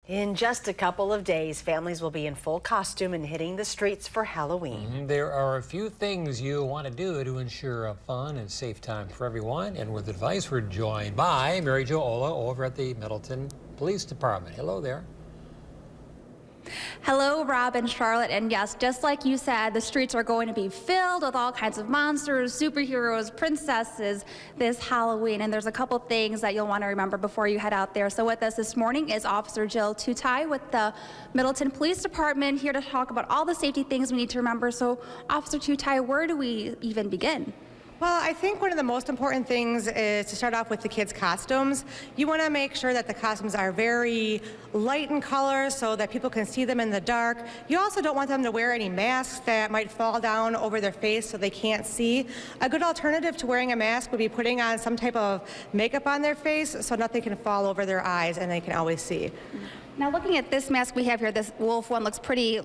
In just a couple of days, families will be in full costume and hitting the streets for Halloween. There are a few things you want to do to ensure a fun and safe time for everyone. And with advice, we're joined by Mary Jo Ola over at the Middleton Police Department. Hello there. Hello, Rob and Charlotte, and yes, just like you said, the streets are going to be filled with all kinds of monsters, superheroes, princesses this Halloween, and there's a couple things that you'll want to remember before you head out there. So with us this morning is Officer Jo Ola with the Middleton Police Department, here to talk about all the safety things we need to remember. So Officer Ola, where do we even begin? Well, I think one of the most important things is to start off with the kids' costumes. You want to make sure that the costumes are very light in color so that people can see them in the dark. You also don't want them to wear any masks that might fall down over their face so they can't see. A good alternative to wearing a mask would be putting on some type of makeup on their face so nothing can fall over their eyes and they can always see. Now, looking at this mask we have here, this wolf one looks pretty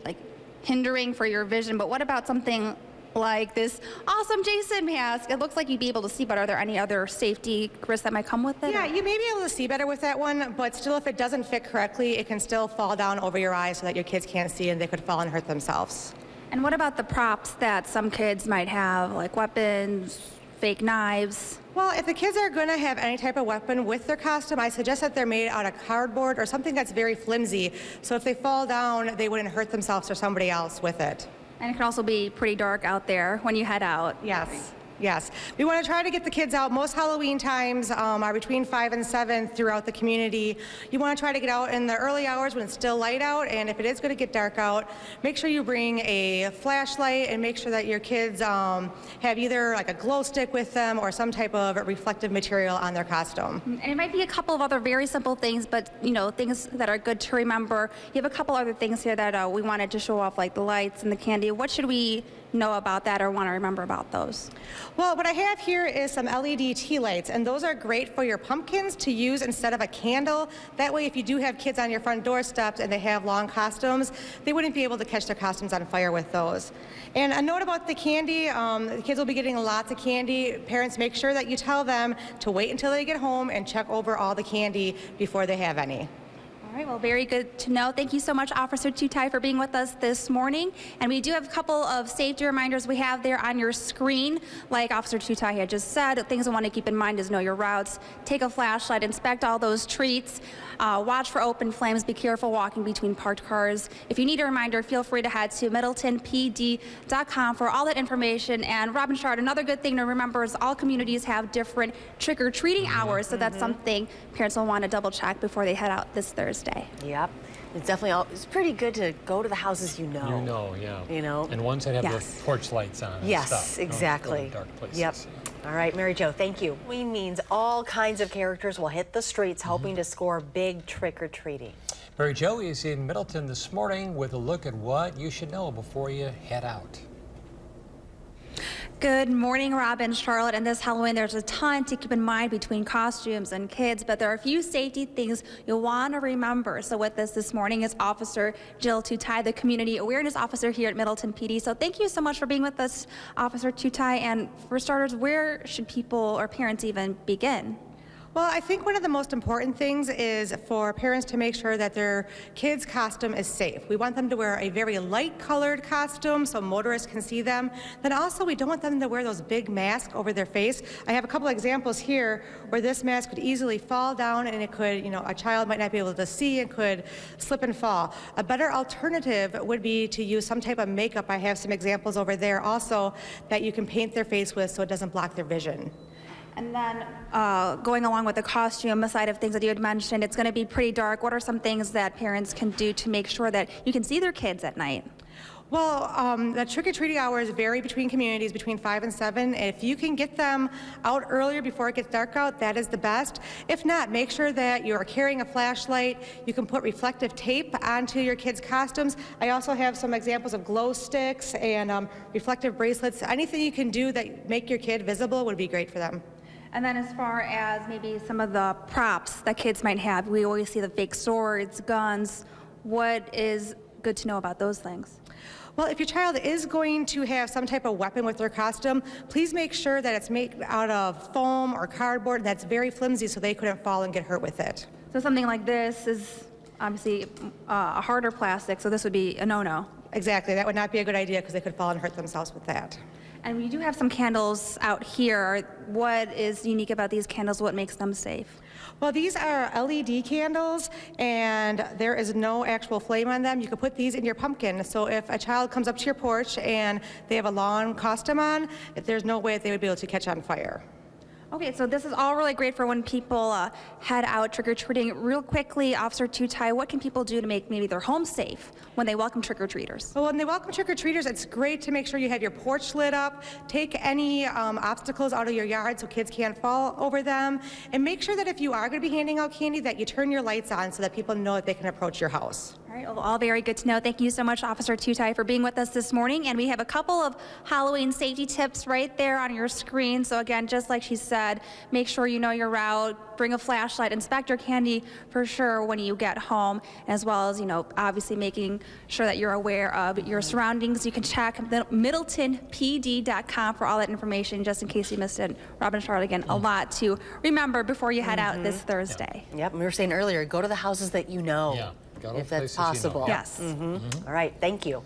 hindering for your vision, but what about something like this awesome Jason mask? It looks like you'd be able to see, but are there any other safety risks that might come with it? Yeah, you may be able to see better with that one, but still, if it doesn't fit correctly, it can still fall down over your eyes so that your kids can't see and they could fall and hurt themselves. And what about the props that some kids might have, like weapons, fake knives? Well, if the kids are going to have any type of weapon with their costume, I suggest that they're made out of cardboard or something that's very flimsy, so if they fall down, they wouldn't hurt themselves or somebody else with it. And it can also be pretty dark out there when you head out. Yes. Yes. We want to try to get the kids out. Most Halloween times are between 5 and 7 throughout the community. You want to try to get out in the early hours when it's still light out, and if it is going to get dark out, make sure you bring a flashlight and make sure that your kids have either like a glow stick with them or some type of reflective material on their costume. And it might be a couple of other very simple things, but things that are good to remember. You have a couple other things here that we wanted to show off, like the lights and the candy. What should we know about that or want to remember about those? Well, what I have here is some LED tea lights, and those are great for your pumpkins to use instead of a candle. That way, if you do have kids on your front doorsteps and they have long costumes, they wouldn't be able to catch their costumes on fire with those. And a note about the candy, the kids will be getting lots of candy. Parents, make sure that you tell them to wait until they get home and check over all the candy before they have any. All right, well, very good to know. Thank you so much, Officer Ola, for being with us this morning. And we do have a couple of safety reminders we have there on your screen. Like Officer Ola had just said, things I want to keep in mind is know your routes, take a flashlight, inspect all those treats, watch for open flames, be careful walking between parked cars. If you need a reminder, feel free to head to middletonpd.com for all that information. And Robin Shard, another good thing to remember is all communities have different trick-or-treating hours, so that's something parents will want to double check before they head out this Thursday. Yep. It's definitely it's pretty good to go to the houses you know. Yeah. And ones that have Yes. the porch lights on. Yes, and stuff. exactly. Don't go to dark places. Yep. All right, Mary Jo, thank you. Halloween means all kinds of characters will hit the streets hoping to score big trick-or-treating. Mary Jo is in Middleton this morning with a look at what you should know before you head out. Good morning, Rob and Charlotte. And this Halloween, there's a ton to keep in mind between costumes and kids, but there are a few safety things you'll want to remember. So with us this morning is Officer Jo Ola, the Community Awareness Officer here at Middleton PD. So thank you so much for being with us, Officer Ola. And for starters, where should people or parents even begin? Well, I think one of the most important things is for parents to make sure that their kids' costume is safe. We want them to wear a very light-colored costume so motorists can see them. Then also, we don't want them to wear those big masks over their face. I have a couple examples here where this mask could easily fall down and it could, a child might not be able to see and could slip and fall. A better alternative would be to use some type of makeup. I have some examples over there also that you can paint their face with so it doesn't block their vision. And then going along with the costume side of things that you had mentioned, it's going to be pretty dark. What are some things that parents can do to make sure that you can see their kids at night? Well, the trick-or-treating hours vary between communities, between 5 and 7. If you can get them out earlier before it gets dark out, that is the best. If not, make sure that you're carrying a flashlight. You can put reflective tape onto your kids' costumes. I also have some examples of glow sticks and reflective bracelets. Anything you can do that make your kid visible would be great for them. And then as far as maybe some of the props that kids might have, we always see the fake swords, guns. What is good to know about those things? Well, if your child is going to have some type of weapon with their costume, please make sure that it's made out of foam or cardboard that's very flimsy so they couldn't fall and get hurt with it. So something like this is obviously a harder plastic, so this would be a no-no. Exactly, that would not be a good idea because they could fall and hurt themselves with that. And we do have some candles out here. What is unique about these candles? What makes them safe? Well, these are LED candles, and there is no actual flame on them. You could put these in your pumpkin. So if a child comes up to your porch and they have a lawn costume on, there's no way that they would be able to catch on fire. Okay, so this is all really great for when people head out trick-or-treating. Real quickly, Officer Tutai, what can people do to make maybe their home safe when they welcome trick-or-treaters? Well, when they welcome trick-or-treaters, it's great to make sure you have your porch lit up, take any obstacles out of your yard so kids can't fall over them, and make sure that if you are going to be handing out candy that you turn your lights on so that people know that they can approach your house. All right, well, all very good to know. Thank you so much, Officer Tutai, for being with us this morning. And we have a couple of Halloween safety tips right there on your screen. So again, just like she said, make sure you know your route, bring a flashlight, inspect your candy for sure when you get home, as well as, obviously making sure that you're aware of your surroundings. You can check middletonpd.com for all that information, just in case you missed it. Robin and Charlotte, again, a lot to remember before you head out this Thursday. Yep, and we were saying earlier, go to the houses that you know. Yeah. Go to If that's places you know. possible. Yes. All right, thank you.